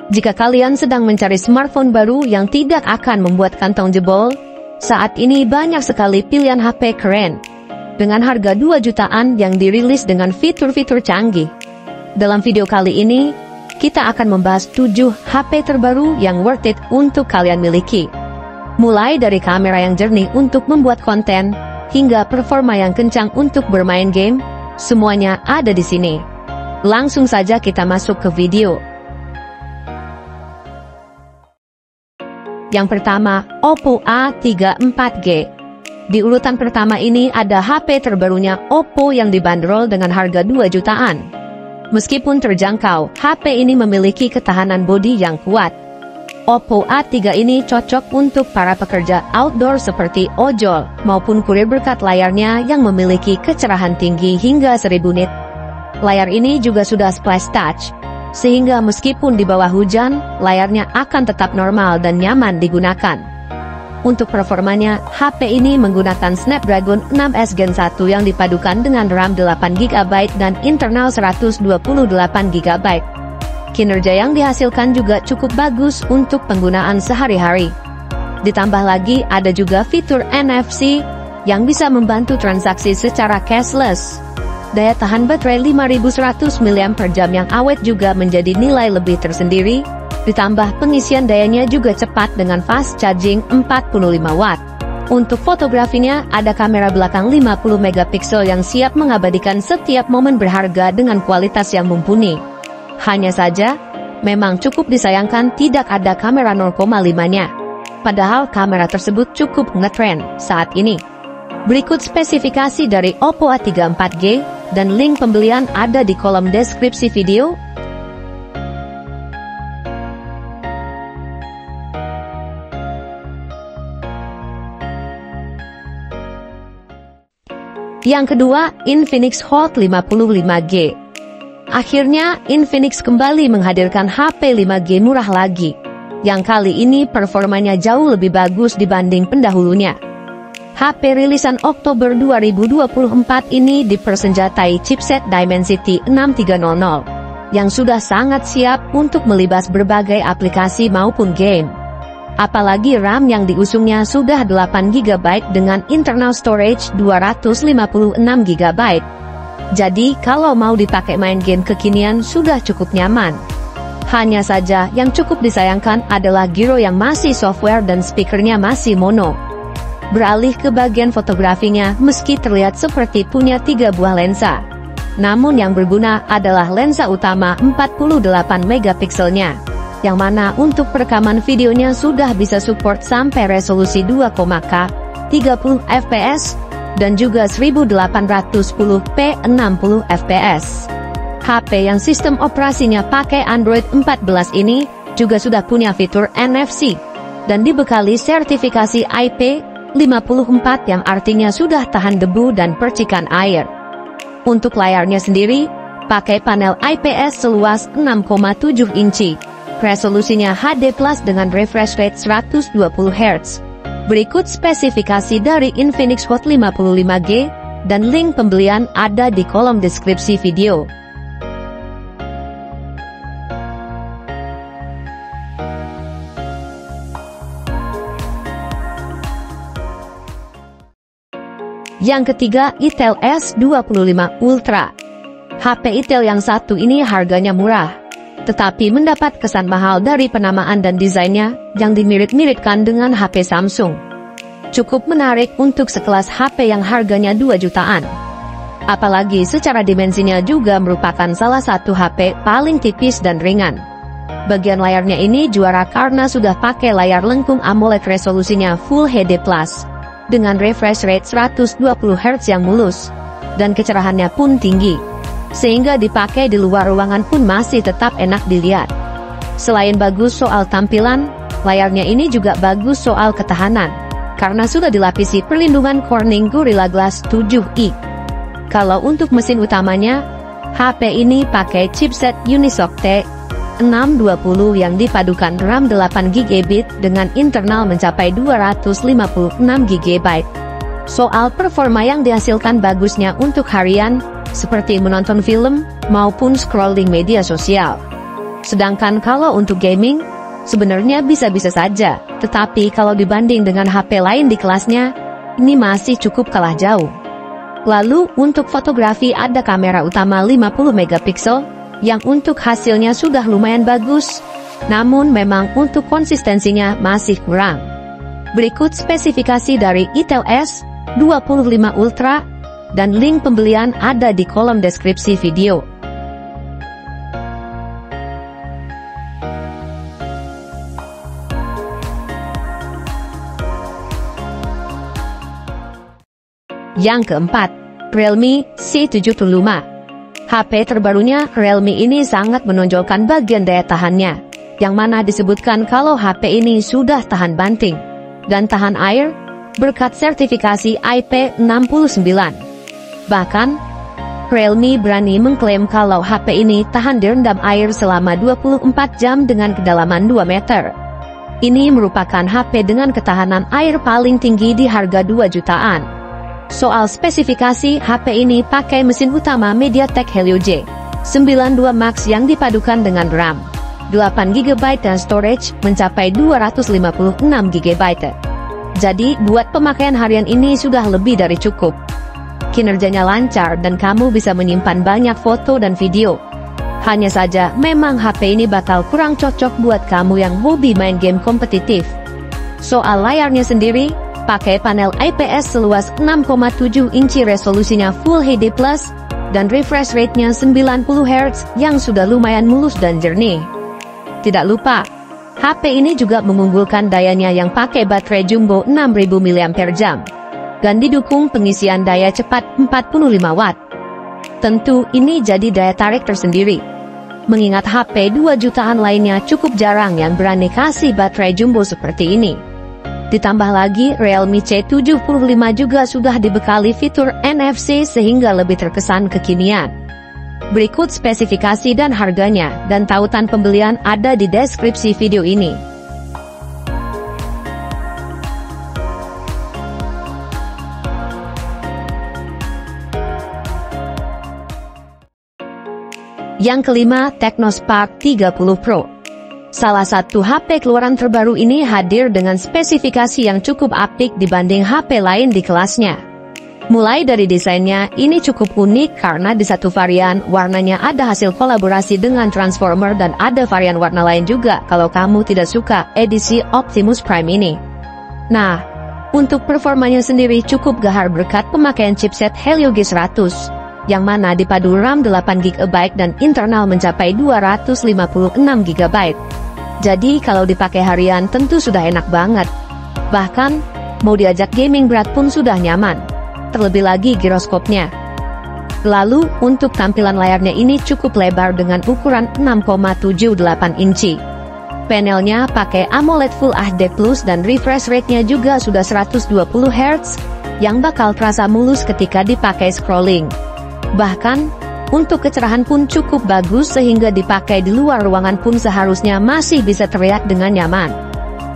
Jika kalian sedang mencari smartphone baru yang tidak akan membuat kantong jebol, saat ini banyak sekali pilihan HP keren dengan harga 2 jutaan yang dirilis dengan fitur-fitur canggih. Dalam video kali ini, kita akan membahas 7 HP terbaru yang worth it untuk kalian miliki. Mulai dari kamera yang jernih untuk membuat konten, hingga performa yang kencang untuk bermain game, semuanya ada di sini. Langsung saja kita masuk ke video. Yang pertama, Oppo A34G. Di urutan pertama ini ada HP terbarunya Oppo yang dibanderol dengan harga 2 jutaan. Meskipun terjangkau, HP ini memiliki ketahanan bodi yang kuat. Oppo A3 ini cocok untuk para pekerja outdoor seperti ojol maupun kurir berkat layarnya yang memiliki kecerahan tinggi hingga 1000 nit. Layar ini juga sudah splash touch, sehingga meskipun di bawah hujan, layarnya akan tetap normal dan nyaman digunakan. Untuk performanya, HP ini menggunakan Snapdragon 6S Gen 1 yang dipadukan dengan RAM 8GB dan internal 128GB. Kinerja yang dihasilkan juga cukup bagus untuk penggunaan sehari-hari. Ditambah lagi ada juga fitur NFC yang bisa membantu transaksi secara cashless. Daya tahan baterai 5100 mAh yang awet juga menjadi nilai lebih tersendiri, ditambah pengisian dayanya juga cepat dengan fast charging 45 watt. Untuk fotografinya, ada kamera belakang 50 megapiksel yang siap mengabadikan setiap momen berharga dengan kualitas yang mumpuni. Hanya saja, memang cukup disayangkan tidak ada kamera 0,5-nya. Padahal kamera tersebut cukup ngetrend saat ini. Berikut spesifikasi dari Oppo A34G, dan link pembelian ada di kolom deskripsi video. Yang kedua, Infinix Hot 55G. Akhirnya, Infinix kembali menghadirkan HP 5G murah lagi, yang kali ini performanya jauh lebih bagus dibanding pendahulunya. HP rilisan Oktober 2024 ini dipersenjatai chipset Dimensity 6300, yang sudah sangat siap untuk melibas berbagai aplikasi maupun game. Apalagi RAM yang diusungnya sudah 8GB dengan internal storage 256GB. Jadi kalau mau dipakai main game kekinian sudah cukup nyaman. Hanya saja yang cukup disayangkan adalah gyro yang masih software dan speakernya masih mono. Beralih ke bagian fotografinya, meski terlihat seperti punya 3 buah lensa, namun yang berguna adalah lensa utama 48 megapikselnya, yang mana untuk perekaman videonya sudah bisa support sampai resolusi 2,K, 30 fps, dan juga 1810p 60 fps. HP yang sistem operasinya pakai Android 14 ini juga sudah punya fitur NFC, dan dibekali sertifikasi IP54 yang artinya sudah tahan debu dan percikan air. Untuk layarnya sendiri, pakai panel IPS seluas 6,7 inci. Resolusinya HD+ dengan refresh rate 120 Hz. Berikut spesifikasi dari Infinix Hot 55G, dan link pembelian ada di kolom deskripsi video. Yang ketiga, Itel S25 Ultra. HP Itel yang satu ini harganya murah, tetapi mendapat kesan mahal dari penamaan dan desainnya yang dimirip-miripkan dengan HP Samsung. Cukup menarik untuk sekelas HP yang harganya 2 jutaan. Apalagi secara dimensinya juga merupakan salah satu HP paling tipis dan ringan. Bagian layarnya ini juara karena sudah pakai layar lengkung AMOLED resolusinya Full HD+, dengan refresh rate 120 Hz yang mulus, dan kecerahannya pun tinggi, sehingga dipakai di luar ruangan pun masih tetap enak dilihat. Selain bagus soal tampilan, layarnya ini juga bagus soal ketahanan, karena sudah dilapisi perlindungan Corning Gorilla Glass 7i. Kalau untuk mesin utamanya, HP ini pakai chipset Unisoc T620 yang dipadukan RAM 8GB dengan internal mencapai 256GB. Soal performa yang dihasilkan bagusnya untuk harian, seperti menonton film maupun scrolling media sosial. Sedangkan kalau untuk gaming, sebenarnya bisa-bisa saja, tetapi kalau dibanding dengan HP lain di kelasnya, ini masih cukup kalah jauh. Lalu untuk fotografi ada kamera utama 50 megapiksel, yang untuk hasilnya sudah lumayan bagus, namun memang untuk konsistensinya masih kurang. Berikut spesifikasi dari Itel S25 Ultra, dan link pembelian ada di kolom deskripsi video. Yang keempat, Realme C75. HP terbarunya Realme ini sangat menonjolkan bagian daya tahannya, yang mana disebutkan kalau HP ini sudah tahan banting dan tahan air berkat sertifikasi IP69. Bahkan, Realme berani mengklaim kalau HP ini tahan direndam air selama 24 jam dengan kedalaman 2 meter. Ini merupakan HP dengan ketahanan air paling tinggi di harga 2 jutaan. Soal spesifikasi, HP ini pakai mesin utama MediaTek Helio G92 Max yang dipadukan dengan RAM 8GB dan storage mencapai 256 GB. Jadi, buat pemakaian harian ini sudah lebih dari cukup. Kinerjanya lancar dan kamu bisa menyimpan banyak foto dan video. Hanya saja, memang HP ini bakal kurang cocok buat kamu yang hobi main game kompetitif. Soal layarnya sendiri, pakai panel IPS seluas 6,7 inci, resolusinya Full HD+, dan refresh rate-nya 90 Hz yang sudah lumayan mulus dan jernih. Tidak lupa, HP ini juga mengunggulkan dayanya yang pakai baterai jumbo 6000 mAh, dan didukung pengisian daya cepat 45 Watt. Tentu ini jadi daya tarik tersendiri, mengingat HP 2 jutaan lainnya cukup jarang yang berani kasih baterai jumbo seperti ini. Ditambah lagi, Realme C75 juga sudah dibekali fitur NFC sehingga lebih terkesan kekinian. Berikut spesifikasi dan harganya, dan tautan pembelian ada di deskripsi video ini. Yang kelima, Technospark 30 Pro. Salah satu HP keluaran terbaru ini hadir dengan spesifikasi yang cukup apik dibanding HP lain di kelasnya. Mulai dari desainnya, ini cukup unik karena di satu varian, warnanya ada hasil kolaborasi dengan Transformer dan ada varian warna lain juga kalau kamu tidak suka edisi Optimus Prime ini. Nah, untuk performanya sendiri cukup gahar berkat pemakaian chipset Helio G100, yang mana dipadu RAM 8GB dan internal mencapai 256 GB. Jadi kalau dipakai harian tentu sudah enak banget. Bahkan, mau diajak gaming berat pun sudah nyaman. Terlebih lagi giroskopnya. Lalu, untuk tampilan layarnya ini cukup lebar dengan ukuran 6,78 inci. Panelnya pakai AMOLED Full HD Plus dan refresh rate-nya juga sudah 120 Hz, yang bakal terasa mulus ketika dipakai scrolling. Bahkan, untuk kecerahan pun cukup bagus sehingga dipakai di luar ruangan pun seharusnya masih bisa terlihat dengan nyaman.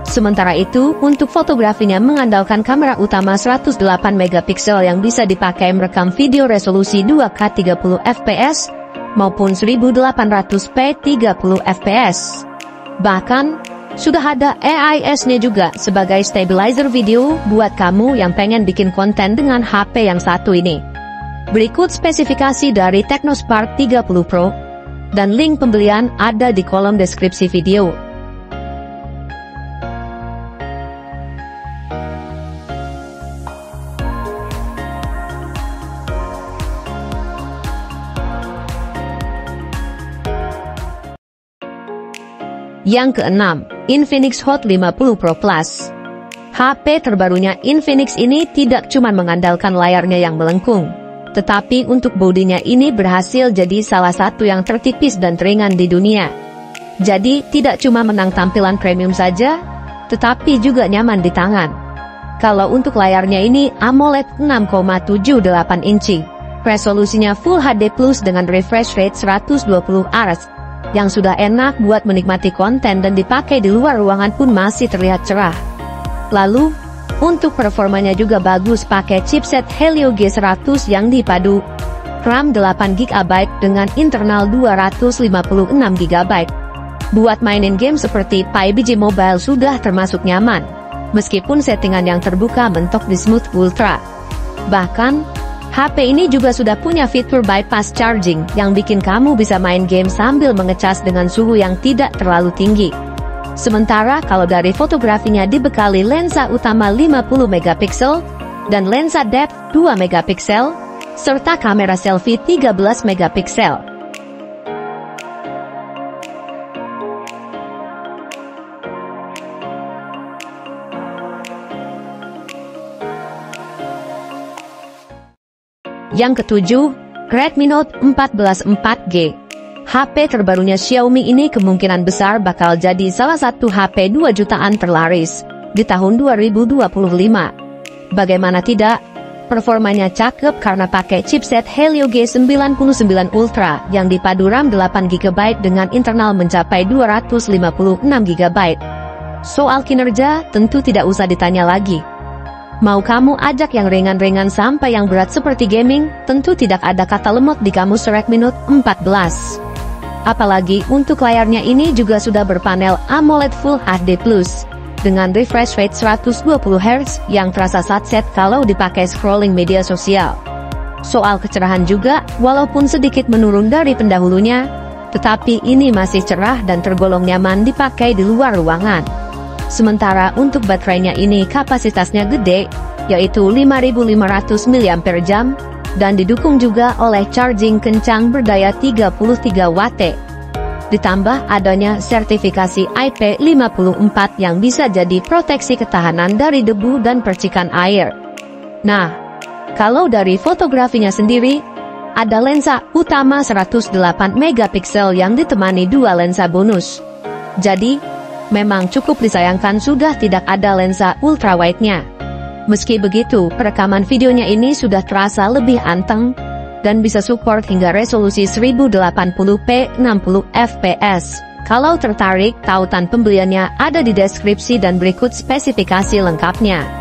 Sementara itu, untuk fotografinya mengandalkan kamera utama 108 megapiksel yang bisa dipakai merekam video resolusi 2K 30 fps maupun 1800p 30 fps. Bahkan, sudah ada AIS-nya juga sebagai stabilizer video buat kamu yang pengen bikin konten dengan HP yang satu ini. Berikut spesifikasi dari Technospark 30 Pro, dan link pembelian ada di kolom deskripsi video. Yang keenam, Infinix Hot 50 Pro Plus. HP terbarunya Infinix ini tidak cuma mengandalkan layarnya yang melengkung, tetapi untuk bodinya ini berhasil jadi salah satu yang tertipis dan teringan di dunia. Jadi tidak cuma menang tampilan premium saja, tetapi juga nyaman di tangan. Kalau untuk layarnya ini AMOLED 6,78 inci, resolusinya Full HD Plus dengan refresh rate 120 Hz, yang sudah enak buat menikmati konten dan dipakai di luar ruangan pun masih terlihat cerah. Lalu, untuk performanya juga bagus pakai chipset Helio G100 yang dipadu RAM 8GB dengan internal 256GB. Buat mainin game seperti PUBG Mobile sudah termasuk nyaman, meskipun settingan yang terbuka mentok di Smooth Ultra. Bahkan, HP ini juga sudah punya fitur bypass charging yang bikin kamu bisa main game sambil mengecas dengan suhu yang tidak terlalu tinggi. Sementara kalau dari fotografinya dibekali lensa utama 50 megapiksel dan lensa depth 2 megapiksel, serta kamera selfie 13 megapiksel. Yang ketujuh, Redmi Note 14 4G. HP terbarunya Xiaomi ini kemungkinan besar bakal jadi salah satu HP 2 jutaan terlaris di tahun 2025. Bagaimana tidak, performanya cakep karena pakai chipset Helio G99 Ultra yang dipadu RAM 8GB dengan internal mencapai 256GB. Soal kinerja tentu tidak usah ditanya lagi. Mau kamu ajak yang ringan-ringan sampai yang berat seperti gaming, tentu tidak ada kata lemot di kamus Redmi Note 14. Apalagi untuk layarnya ini juga sudah berpanel AMOLED Full HD+, dengan refresh rate 120Hz yang terasa satset kalau dipakai scrolling media sosial. Soal kecerahan juga, walaupun sedikit menurun dari pendahulunya, tetapi ini masih cerah dan tergolong nyaman dipakai di luar ruangan. Sementara untuk baterainya ini kapasitasnya gede, yaitu 5500 mAh, dan didukung juga oleh charging kencang berdaya 33 Watt. Ditambah adanya sertifikasi IP54 yang bisa jadi proteksi ketahanan dari debu dan percikan air. Nah, kalau dari fotografinya sendiri, ada lensa utama 108 megapiksel yang ditemani 2 lensa bonus. Jadi, memang cukup disayangkan sudah tidak ada lensa ultrawide-nya. Meski begitu, perekaman videonya ini sudah terasa lebih anteng, dan bisa support hingga resolusi 1080p 60fps. Kalau tertarik, tautan pembeliannya ada di deskripsi dan berikut spesifikasi lengkapnya.